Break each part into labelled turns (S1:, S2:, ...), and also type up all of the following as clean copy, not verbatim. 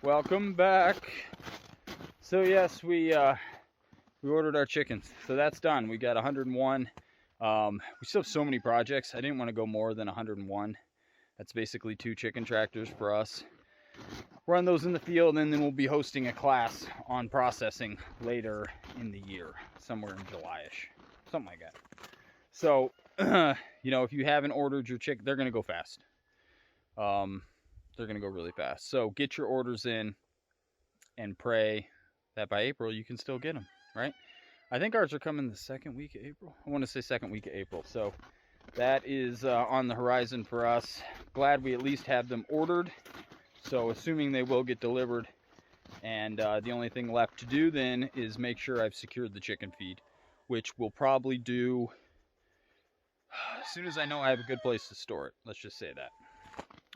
S1: Welcome back. So yes, we ordered our chickens, so that's done. We got 101. We still have so many projects. I didn't want to go more than 101. That's basically 2 chicken tractors for us. Run those in the field, and then we'll be hosting a class on processing later in the year, somewhere in July-ish, something like that. So, you know, if you haven't ordered your chicken, they're gonna go fast. They're gonna go really fast. So get your orders in and pray that by April you can still get them, right? I think ours are coming the second week of April. I want to say second week of April. So that is on the horizon for us. Glad we at least have them ordered. So assuming they will get delivered, and the only thing left to do then is make sure I've secured the chicken feed, which we'll probably do as soon as I know I have a good place to store it. Let's just say that.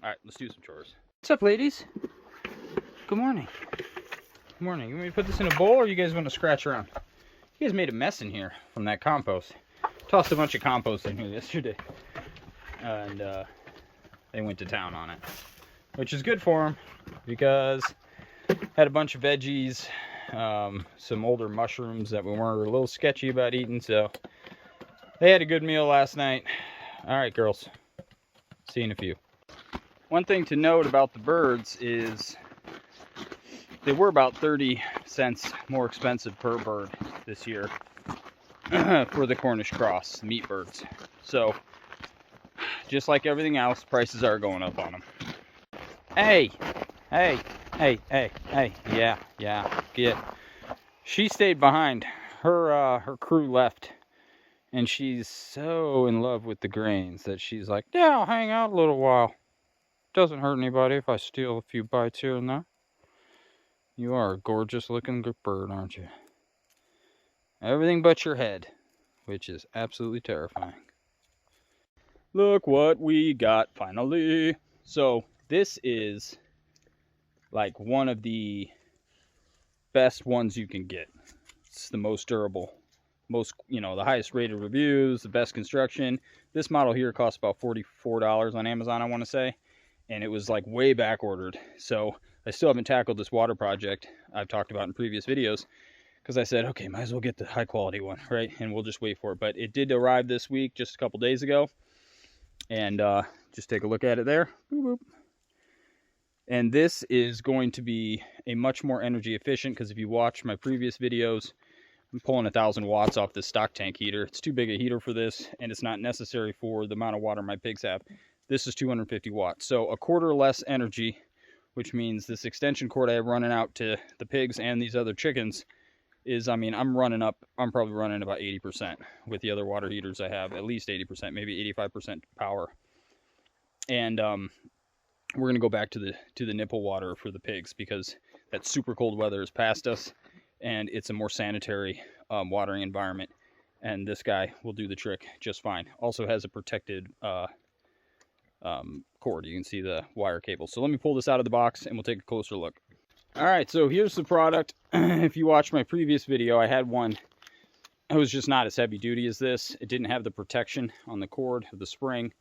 S1: All right, let's do some chores. What's up, ladies? Good morning. Good morning. You want me to put this in a bowl, or you guys want to scratch around? You guys made a mess in here from that compost. Tossed a bunch of compost in here yesterday, and they went to town on it, which is good for them because had a bunch of veggies, some older mushrooms that we were a little sketchy about eating, so they had a good meal last night. All right, girls. See you in a few. One thing to note about the birds is they were about 30 cents more expensive per bird this year for the Cornish cross meat birds. So just like everything else, prices are going up on them. Hey, yeah, get. She stayed behind. Her crew left, and she's so in love with the grains that she's like, yeah, I'll hang out a little while. Doesn't hurt anybody if I steal a few bites here and there. You are a gorgeous looking bird, aren't you? Everything but your head, which is absolutely terrifying. Look what we got finally. So this is like one of the best ones you can get. It's the most durable, most, you know, the highest rated reviews, the best construction. This model here costs about $44 on Amazon, I want to say. And it was like way back ordered. So I still haven't tackled this water project I've talked about in previous videos, because I said, okay, might as well get the high quality one, right? And we'll just wait for it. But it did arrive this week, just a couple days ago. And just take a look at it there. Boop, boop. And this is going to be a much more energy efficient, because if you watch my previous videos, I'm pulling 1,000 watts off this stock tank heater. It's too big a heater for this, and it's not necessary for the amount of water my pigs have. This is 250 watts, so a quarter less energy, which means this extension cord I have running out to the pigs and these other chickens is, I mean, I'm probably running about 80% with the other water heaters I have, at least 80%, maybe 85% power. And we're gonna go back to the nipple water for the pigs, because that super cold weather is past us, and it's a more sanitary watering environment. And this guy will do the trick just fine. Also has a protected cord. You can see the wire cable. So let me pull this out of the box and we'll take a closer look. All right, so here's the product. If you watched my previous video, I had one. It was just not as heavy duty as this. It didn't have the protection on the cord of the spring.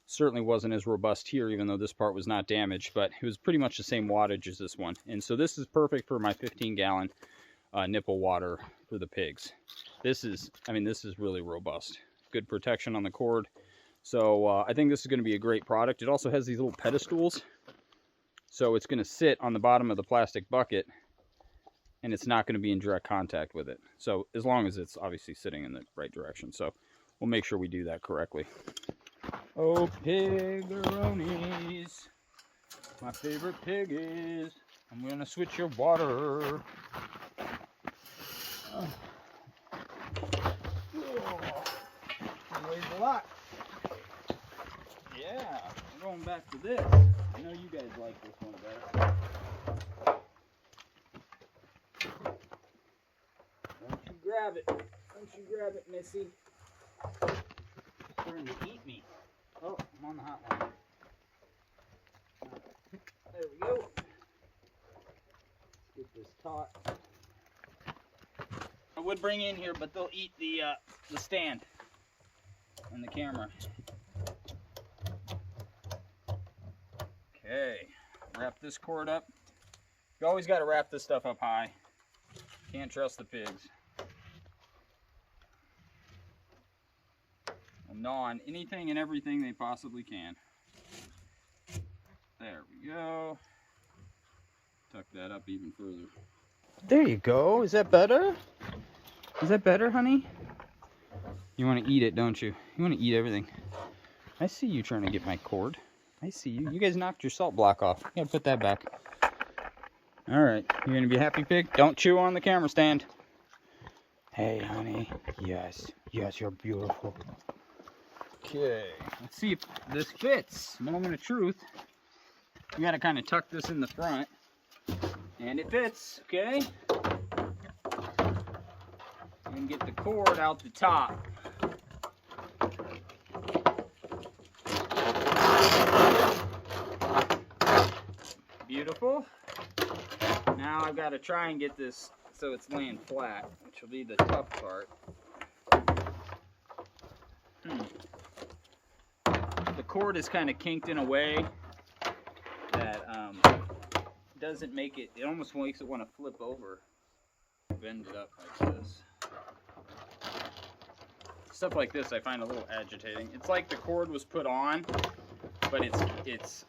S1: Certainly wasn't as robust here, even though this part was not damaged, but it was pretty much the same wattage as this one. And so this is perfect for my 15-gallon nipple water for the pigs. This is really robust. Good protection on the cord. So I think this is going to be a great product. It also has these little pedestals. So it's going to sit on the bottom of the plastic bucket, and it's not going to be in direct contact with it. So as long as it's obviously sitting in the right direction. So we'll make sure we do that correctly. Oh, piggeronis. My favorite pig is. I'm going to switch your water. Oh. It weighs a lot. Yeah, I'm going back to this. I know you guys like this one better. Don't you grab it. Don't you grab it, Missy. It's trying to eat me. Oh, I'm on the hot line. There we go. Let's get this taut. I would bring in here, but they'll eat the stand and the camera. Okay, wrap this cord up You always got to wrap this stuff up high. Can't trust the pigs. They'll gnaw on anything and everything they possibly can. There we go. Tuck that up even further. There you go. Is that better? Is that better, honey? You want to eat it, don't you? You want to eat everything. I see you trying to get my cord. I see you. You guys knocked your salt block off. You gotta put that back. All right. You gonna be a happy pig? Don't chew on the camera stand. Hey, honey. Yes. Yes, you're beautiful. Okay. Let's see if this fits. Moment of truth. You gotta kind of tuck this in the front. And it fits, okay? And get the cord out the top. Beautiful. Now I've got to try and get this so it's laying flat, which will be the tough part. The cord is kind of kinked in a way that doesn't make it, it almost makes it want to flip over. Bend it up like this. Stuff like this I find a little agitating. It's like the cord was put on, but it's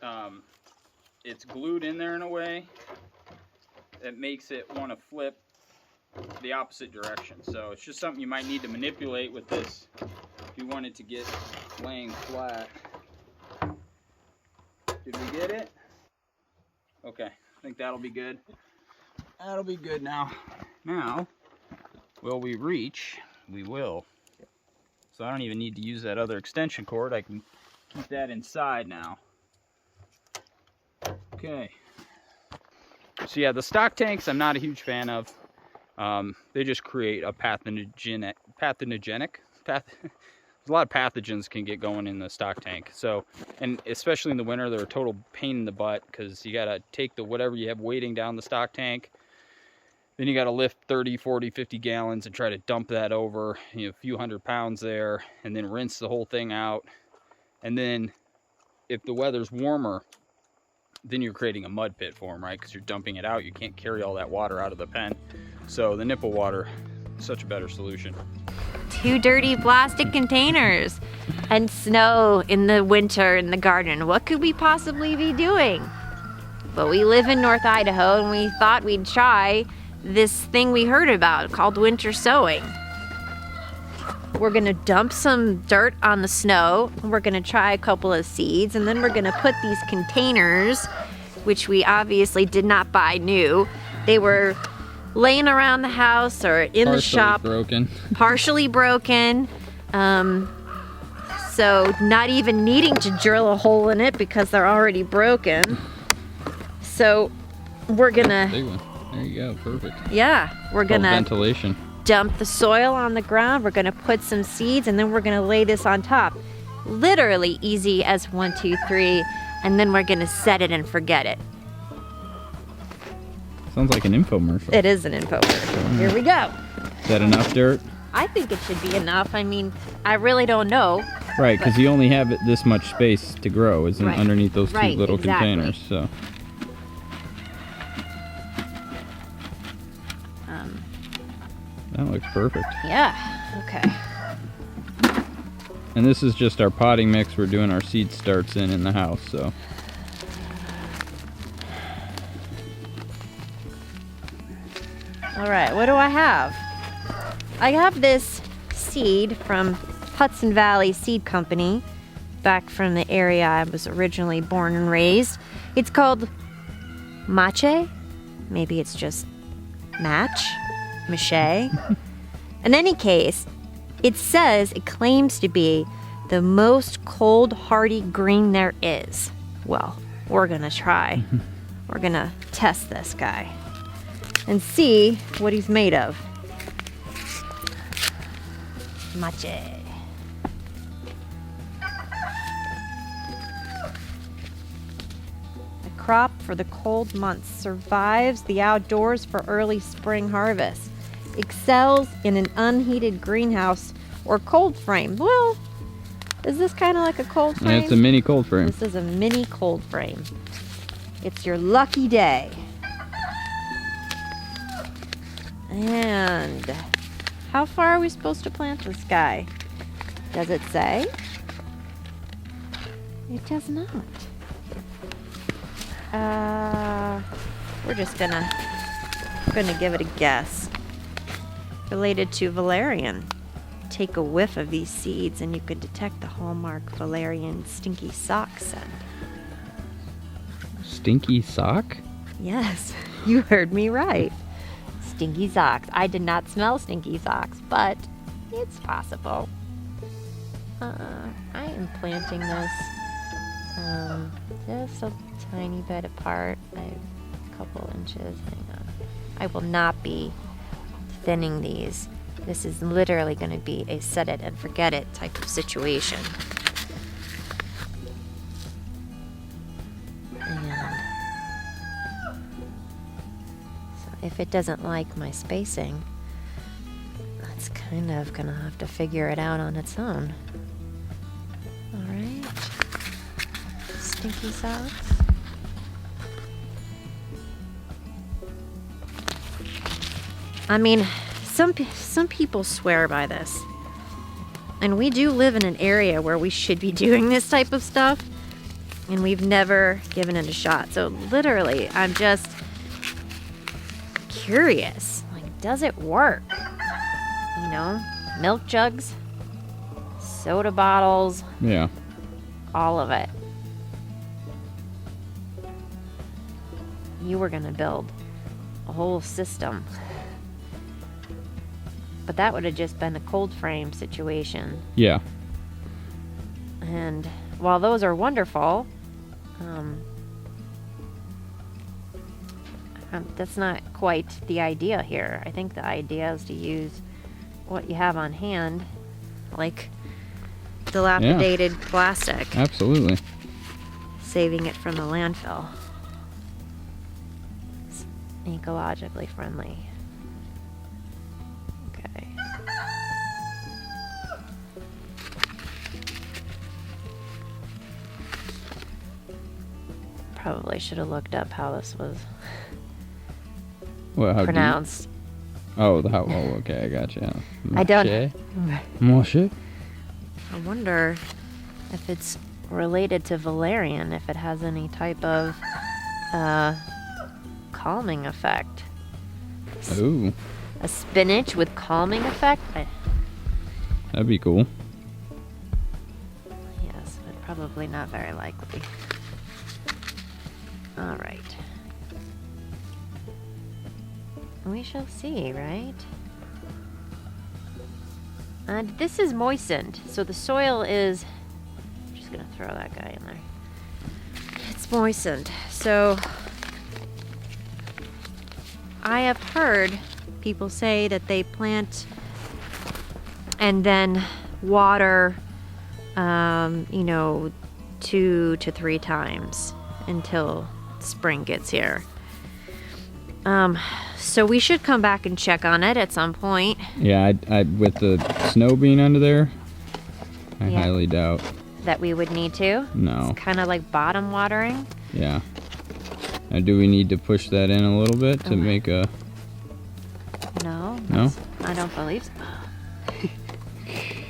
S1: glued in there in a way that makes it want to flip the opposite direction. So it's just something you might need to manipulate with this if you want it to get laying flat. Did we get it? Okay, I think that'll be good. That'll be good now. Now, will we reach? We will. So I don't even need to use that other extension cord. I can keep that inside now. Okay. So yeah, the stock tanks I'm not a huge fan of. They just create a pathogenic. A lot of pathogens can get going in the stock tank. So, and especially in the winter, they're a total pain in the butt because you got to take the whatever you have weighting down the stock tank. Then you got to lift 30, 40, 50 gallons and try to dump that over, you know, a few hundred pounds there, and then rinse the whole thing out. And then if the weather's warmer, then you're creating a mud pit for them, right? Because you're dumping it out. You can't carry all that water out of the pen. So the nipple water is such a better solution.
S2: 2 dirty plastic containers and snow in the winter in the garden. What could we possibly be doing? But we live in North Idaho and we thought we'd try this thing we heard about called winter sowing. We're gonna dump some dirt on the snow. We're gonna try a couple of seeds, and then we're gonna put these containers, which we obviously did not buy new. They were laying around the house or in the shop. Partially broken. So not even needing to drill a hole in it because they're already broken. So we're gonna.
S1: Big one. There you go. Perfect.
S2: Yeah, we're gonna
S1: ventilation.
S2: Dump the soil on the ground. We're gonna put some seeds, and then we're gonna lay this on top. Literally easy as 1, 2, 3, and then we're gonna set it and forget it.
S1: Sounds like an infomercial.
S2: It is an infomercial. Here we go.
S1: Is that enough dirt?
S2: I think it should be enough. I mean, I really don't know.
S1: Right, because you only have this much space to grow, isn't
S2: Right.
S1: underneath those two little
S2: exactly.
S1: containers. So. That looks perfect.
S2: Yeah. Okay.
S1: And this is just our potting mix. We're doing our seed starts in the house. So.
S2: All right. What do I have? I have this seed from Hudson Valley Seed Company, back from the area I was originally born and raised. It's called Mache. Maybe it's just Mache. In any case, it says it claims to be the most cold hardy green there is. Well, we're gonna try. We're gonna test this guy and see what he's made of. Mache. A crop for the cold months, survives the outdoors for early spring harvest. Excels in an unheated greenhouse or cold frame. Well, is this kind of like a cold frame?
S1: Yeah, it's a mini cold frame.
S2: This is a mini cold frame. It's your lucky day. And how far are we supposed to plant this guy? Does it say? It does not. We're just gonna give it a guess. Related to valerian. Take a whiff of these seeds and you can detect the hallmark valerian stinky sock scent.
S1: Stinky sock?
S2: Yes, you heard me right. Stinky socks. I did not smell stinky socks, but it's possible. I am planting this just a tiny bit apart. A couple inches. Hang on. I will not be thinning these. This is literally going to be a set it and forget it type of situation. And so if it doesn't like my spacing, that's kind of going to have to figure it out on its own. Alright. Stinky socks. I mean, some people swear by this. And we do live in an area where we should be doing this type of stuff. And we've never given it a shot. So literally, I'm just curious. Like, does it work? You know, milk jugs, soda bottles.
S1: Yeah.
S2: All of it. You were gonna build a whole system. But that would have just been a cold frame situation.
S1: Yeah.
S2: And while those are wonderful, that's not quite the idea here. I think the idea is to use what you have on hand, like dilapidated plastic.
S1: Absolutely.
S2: Saving it from the landfill. It's ecologically friendly. Okay. Probably should have looked up how this was
S1: How
S2: pronounced.
S1: Oh, okay, I gotcha.
S2: I don't.
S1: Moshe?
S2: I wonder if it's related to valerian, if it has any type of calming effect.
S1: Ooh.
S2: A spinach with calming effect?
S1: That'd be cool.
S2: Yes, but probably not very likely. All right. We shall see, right? And this is moistened, so the soil is... I'm just gonna throw that guy in there. It's moistened, so... I have heard people say that they plant and then water, 2 to 3 times until spring gets here. So we should come back and check on it at some point.
S1: Yeah, I with the snow being under there, I highly doubt
S2: that we would need to.
S1: No.
S2: It's kind of like bottom watering.
S1: Yeah. Now, do we need to push that in a little bit to make a...
S2: No.
S1: No?
S2: I don't believe so.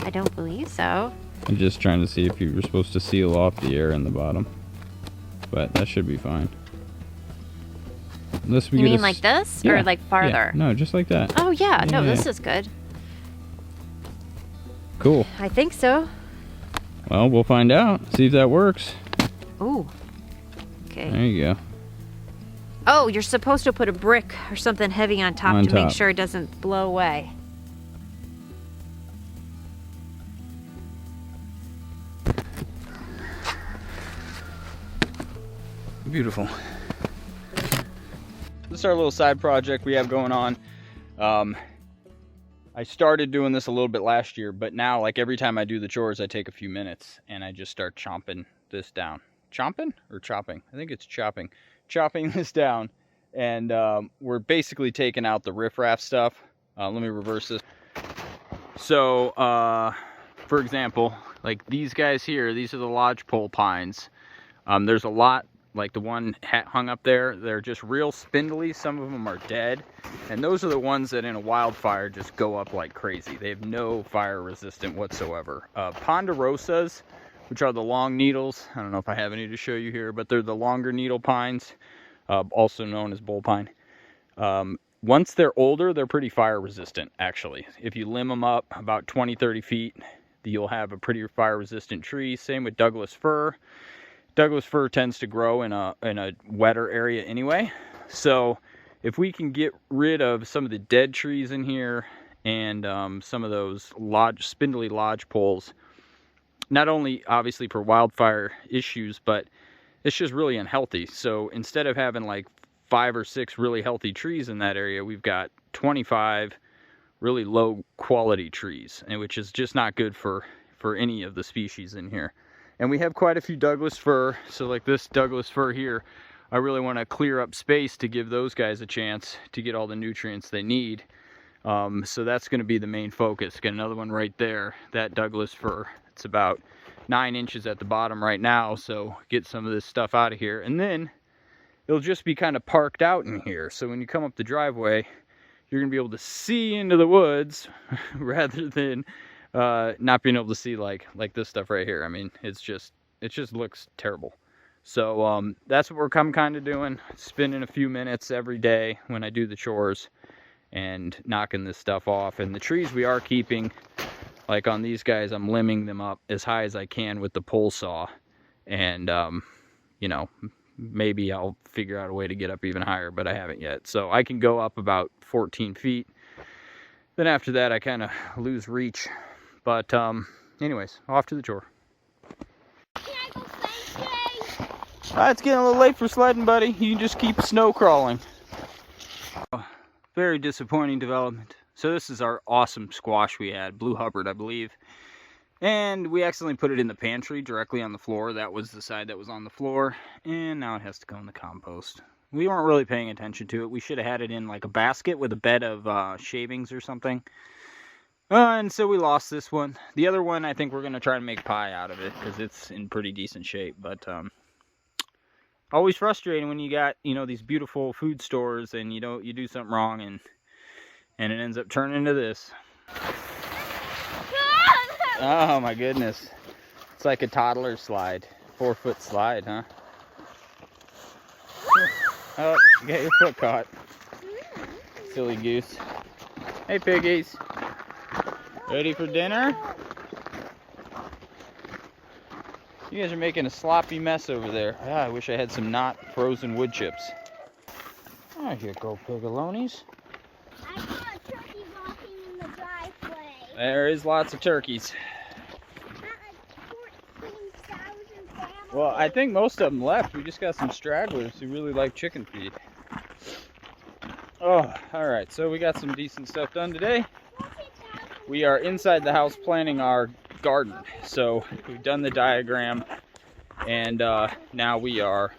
S2: I don't believe so.
S1: I'm just trying to see if you were supposed to seal off the air in the bottom. But that should be fine. Unless we
S2: You
S1: get
S2: mean like this?
S1: Yeah.
S2: Or like farther?
S1: Yeah. No, just like that.
S2: Oh yeah, no,
S1: Yeah.
S2: this is good.
S1: Cool.
S2: I think so.
S1: Well, we'll find out. See if that works.
S2: Ooh. Okay.
S1: There you go.
S2: Oh, you're supposed to put a brick or something heavy on top
S1: On
S2: to make
S1: top.
S2: sure it doesn't blow away.
S1: Beautiful. This is our little side project we have going on. I started doing this a little bit last year, but now, like, every time I do the chores, I take a few minutes and I just start chomping this down. Chomping or chopping? I think it's chopping. Chopping this down, and we're basically taking out the riffraff stuff. Let me reverse this. So, for example, like these guys here, these are the lodgepole pines. There's a lot like the one hung up there, they're just real spindly. Some of them are dead. And those are the ones that in a wildfire just go up like crazy. They have no fire resistant whatsoever. Ponderosas, which are the long needles. I don't know if I have any to show you here, but they're the longer needle pines, also known as bull pine. Once they're older, they're pretty fire resistant, actually. If you limb them up about 20, 30 feet, you'll have a pretty fire resistant tree. Same with Douglas fir. Douglas fir tends to grow in a wetter area anyway. So if we can get rid of some of the dead trees in here and some of those spindly lodge poles, not only obviously for wildfire issues, but it's just really unhealthy. So instead of having like 5 or 6 really healthy trees in that area, we've got 25 really low quality trees, and which is just not good for any of the species in here. And we have quite a few Douglas fir. So like this Douglas fir here, I really want to clear up space to give those guys a chance to get all the nutrients they need. So that's going to be the main focus. Got another one right there, that Douglas fir. It's about 9 inches at the bottom right now, so get some of this stuff out of here. And then it'll just be kind of parked out in here. So when you come up the driveway, you're gonna be able to see into the woods rather than not being able to see like this stuff right here. I mean, it just looks terrible. So that's what I'm kind of doing, spending a few minutes every day when I do the chores and knocking this stuff off. And the trees we are keeping, like on these guys, I'm limbing them up as high as I can with the pole saw. And you know, maybe I'll figure out a way to get up even higher, but I haven't yet. So I can go up about 14 feet. Then after that, I kind of lose reach. But anyways, off to the chore.
S3: Can I go sledding today?
S1: It's getting a little late for sledding, buddy. You can just keep snow crawling. Very disappointing development. So this is our awesome squash we had, Blue Hubbard, I believe. And we accidentally put it in the pantry directly on the floor. That was the side that was on the floor. And now it has to go in the compost. We weren't really paying attention to it. We should have had it in like a basket with a bed of shavings or something. And so we lost this one. The other one, I think we're going to try to make pie out of it because it's in pretty decent shape. But always frustrating when you got, you know, these beautiful food stores and you do something wrong and it ends up turning into this. Oh my goodness. It's like a toddler slide. 4-foot slide, huh? Oh, you got your foot caught. Silly goose. Hey piggies. Ready for dinner? You guys are making a sloppy mess over there. Ah, I wish I had some not frozen wood chips. Oh, here go pigalonis.
S3: I saw a turkey walking in the driveway.
S1: There is lots of turkeys.
S3: Not like 14,000 families.
S1: Well, I think most of them left. We just got some stragglers who really like chicken feed. Oh, alright. So we got some decent stuff done today. We are inside the house planting our garden. So we've done the diagram and now we are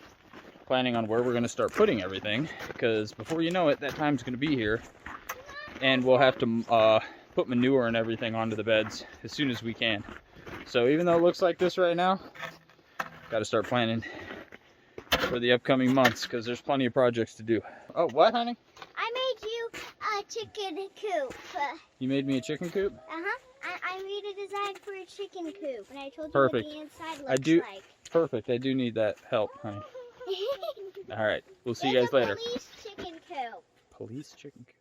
S1: planning on where we're going to start putting everything, because before you know it, that time's going to be here and we'll have to put manure and everything onto the beds as soon as we can. So even though it looks like this right now, got to start planning for the upcoming months because there's plenty of projects to do. Oh, what, honey?
S3: I made you a chicken coop.
S1: You made me a chicken coop?
S3: Uh-huh. I made a design for a chicken coop, and I told you
S1: Perfect.
S3: what the inside looks
S1: I do.
S3: like.
S1: Perfect. I do need that help, honey. All right. We'll see you guys later.
S3: Police chicken coop.
S1: Police chicken coop.